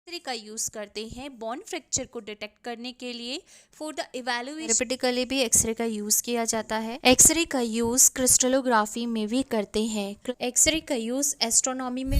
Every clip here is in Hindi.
एक्सरे का यूज़ करते हैं बोन फ्रैक्चर को डिटेक्ट करने के लिए फॉर द इवैल्यूएशन। थेरेपेटिकली भी एक्सरे का यूज़ किया जाता है। एक्सरे का यूज़ क्रिस्टलोग्राफी में भी करते हैं। एक्सरे का यूज़ एस्ट्रोनॉमी में।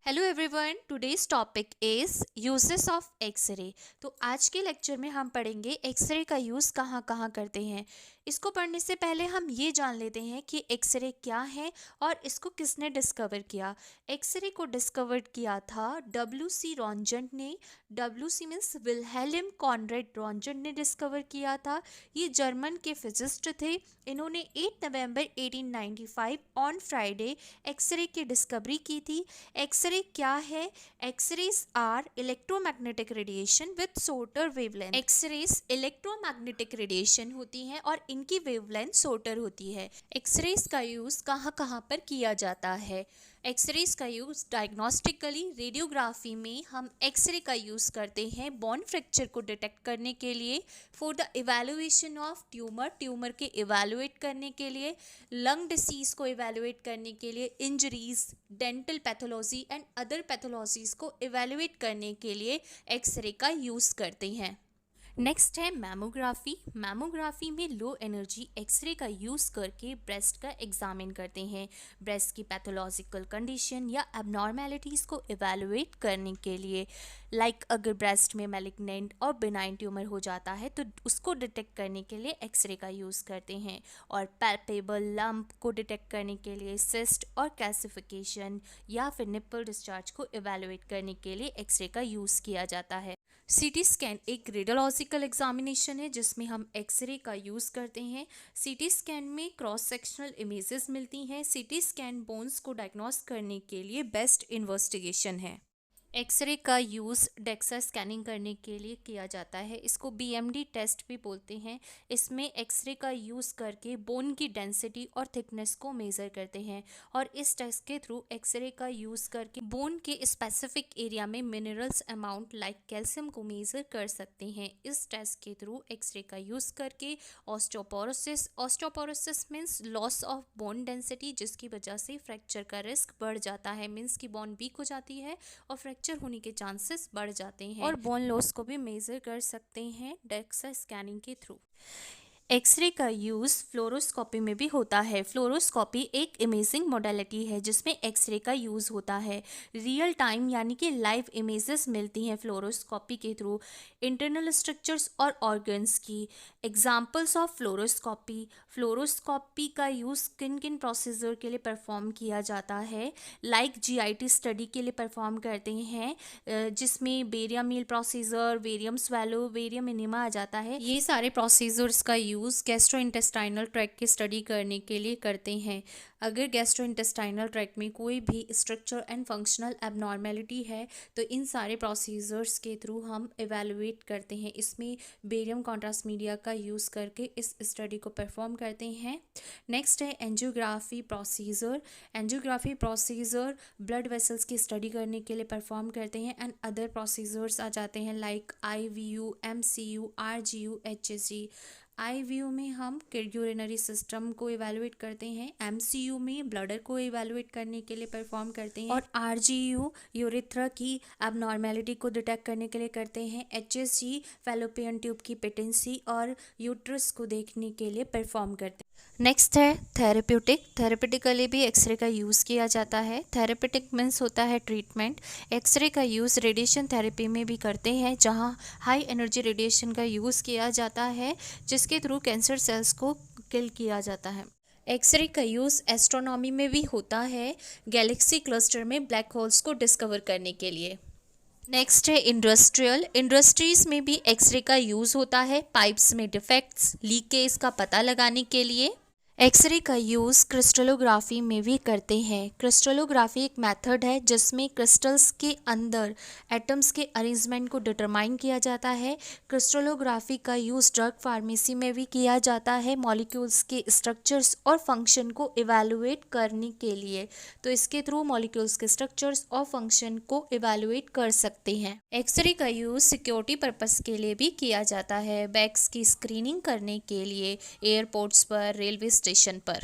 Hello everyone, today's topic is uses of X-ray. तो आज के लेक्चर में हम पढ़ेंगे एक्सरे का यूज़ कहाँ कहाँ करते हैं। इसको पढ़ने से पहले हम ये जान लेते हैं कि एक्सरे क्या है और इसको किसने डिस्कवर किया। एक्सरे को डिस्कवर किया था डब्ल्यू.सी. रॉन्जन ने। डब्ल्यू.सी. मीन्स विल्हेल्म कॉनरेड रॉन्जन ने डिस्कवर किया था। ये जर्मन के फिजिस्ट थे। इन्होंने 8 नवंबर 1895 ऑन फ्राइडे एक्सरे की डिस्कवरी की थी। एक्सरे क्या है? X-rays are electromagnetic radiation with shorter wavelength. X-rays electromagnetic radiation होती हैं और इनकी वेवलेंथ शॉर्टर होती है। एक्सरेज का यूज़ कहाँ कहाँ पर किया जाता है? एक्सरेज का यूज़ डायग्नोस्टिकली रेडियोग्राफी में हम एक्सरे का यूज़ करते हैं बोन फ्रैक्चर को डिटेक्ट करने के लिए, for the evaluation of tumour के इवैल्यूएट करने के लिए, लंग डिसीज़ को इवैल्यूएट करने के लिए, injuries, dental pathology and other pathologies को इवैल्यूएट करने के लिए एक्सरे का यूज़ करते हैं। नेक्स्ट है मैमोग्राफी। मैमोग्राफी में लो एनर्जी एक्सरे का यूज़ करके ब्रेस्ट का एग्जामिन करते हैं, ब्रेस्ट की पैथोलॉजिकल कंडीशन या एबनॉर्मेलिटीज़ को इवैल्यूएट करने के लिए। अगर ब्रेस्ट में मैलिग्नेंट और बिनाइन ट्यूमर हो जाता है तो उसको डिटेक्ट करने के लिए एक्सरे का यूज़ करते हैं, और पैल्पेबल लंप को डिटेक्ट करने के लिए, सिस्ट और कैल्सिफिकेशन या फिर निप्पल डिस्चार्ज को इवैल्यूएट करने के लिए एक्सरे का यूज़ किया जाता है। सीटी स्कैन एक रेडियोलॉजिकल एग्जामिनेशन है जिसमें हम एक्सरे का यूज़ करते हैं। सीटी स्कैन में क्रॉस सेक्शनल इमेजेस मिलती हैं। सीटी स्कैन बोन्स को डायग्नोस करने के लिए बेस्ट इन्वेस्टिगेशन है। एक्सरे का यूज़ डेक्सा स्कैनिंग करने के लिए किया जाता है। इसको बीएमडी टेस्ट भी बोलते हैं। इसमें एक्सरे का यूज़ करके बोन की डेंसिटी और थिकनेस को मेज़र करते हैं, और इस टेस्ट के थ्रू एक्सरे का यूज़ करके बोन के स्पेसिफिक एरिया में मिनरल्स अमाउंट लाइक कैल्शियम को मेज़र कर सकते हैं। इस टेस्ट के थ्रू एक्सरे का यूज़ करके osteoporosis means loss of bone density, जिसकी वजह से फ्रैक्चर का रिस्क बढ़ जाता है, मीन्स की बोन वीक हो जाती है और फ्रैक्चर होने के चांसेस बढ़ जाते हैं, और बोन लॉस को भी मेजर कर सकते हैं डेक्सा स्कैनिंग के थ्रू। एक्सरे का यूज़ फ्लोरोस्कोपी में भी होता है। फ्लोरोस्कोपी एक इमेजिंग मोडेलिटी है जिसमें एक्सरे का यूज़ होता है। रियल टाइम यानी कि लाइव इमेजेस मिलती हैं फ्लोरोस्कोपी के थ्रू इंटरनल स्ट्रक्चर्स और ऑर्गन्स की। Examples of fluoroscopy. फ्लोरोस्कोपी का यूज़ किन किन प्रोसीजर के लिए परफॉर्म किया जाता है? जीआईटी स्टडी के लिए परफॉर्म करते हैं, जिसमें barium meal procedure, वेरियम swallow, वेरियम enema आ जाता है। ये सारे प्रोसीजर्स का यूज़ गैस्ट्रोइंटेस्टाइनल ट्रैक्ट की स्टडी करने के लिए करते हैं। अगर गैस्ट्रोइंटेस्टाइनल ट्रैक्ट में कोई भी स्ट्रक्चर एंड फंक्शनल एबनॉर्मेलिटी है तो इन सारे प्रोसीजर्स के थ्रू हम एवेलुएट करते हैं। इसमें बेरियम कॉन्ट्रास्ट मीडिया का यूज़ करके इस स्टडी को परफॉर्म करते हैं। नेक्स्ट है angiography procedure. Angiography procedure blood vessels की स्टडी करने के लिए परफॉर्म करते हैं, एंड अदर प्रोसीजर्स आ जाते हैं लाइक आईवीयू, एमसीयू, आरजीयू, एचएसजी। आईवीयू में हम यूरिनरी सिस्टम को इवैल्यूएट करते हैं, एमसीयू में ब्लडर को इवैल्यूएट करने के लिए परफॉर्म करते हैं, और आरजीयू यूरेथ्रा की एबनॉर्मेलिटी को डिटेक्ट करने के लिए करते हैं। एचएसजी फैलोपियन ट्यूब की पेटेंसी और यूट्रस को देखने के लिए परफॉर्म करते हैं। नेक्स्ट है थेरेप्यूटिक। थेरेपेटिकली भी एक्सरे का यूज़ किया जाता है। थेरेपेटिक मीन्स होता है ट्रीटमेंट। एक्सरे का यूज़ रेडिएशन थेरेपी में भी करते हैं, जहां हाई एनर्जी रेडिएशन का यूज़ किया जाता है, जिसके थ्रू कैंसर सेल्स को किल किया जाता है। एक्सरे का यूज़ एस्ट्रोनॉमी में भी होता है, गैलेक्सी क्लस्टर में ब्लैक होल्स को डिस्कवर करने के लिए। नेक्स्ट है इंडस्ट्रियल। इंडस्ट्रीज़ में भी एक्सरे का यूज़ होता है, पाइप्स में डिफेक्ट्स, लीकेज का पता लगाने के लिए। एक्सरे का यूज़ क्रिस्टलोग्राफी में भी करते हैं। क्रिस्टलोग्राफी एक मेथड है जिसमें क्रिस्टल्स के अंदर एटम्स के अरेंजमेंट को डिटरमाइन किया जाता है। क्रिस्टलोग्राफी का यूज़ ड्रग फार्मेसी में भी किया जाता है मॉलिक्यूल्स के स्ट्रक्चर्स और फंक्शन को इवैल्यूएट करने के लिए। तो इसके थ्रू मॉलिक्यूल्स के स्ट्रक्चर्स और फंक्शन को इवैल्यूएट कर सकते हैं। एक्सरे का यूज़ सिक्योरिटी पर्पस के लिए भी किया जाता है, बैग्स की स्क्रीनिंग करने के लिए एयरपोर्ट्स पर, रेलवे स्टेशन पर।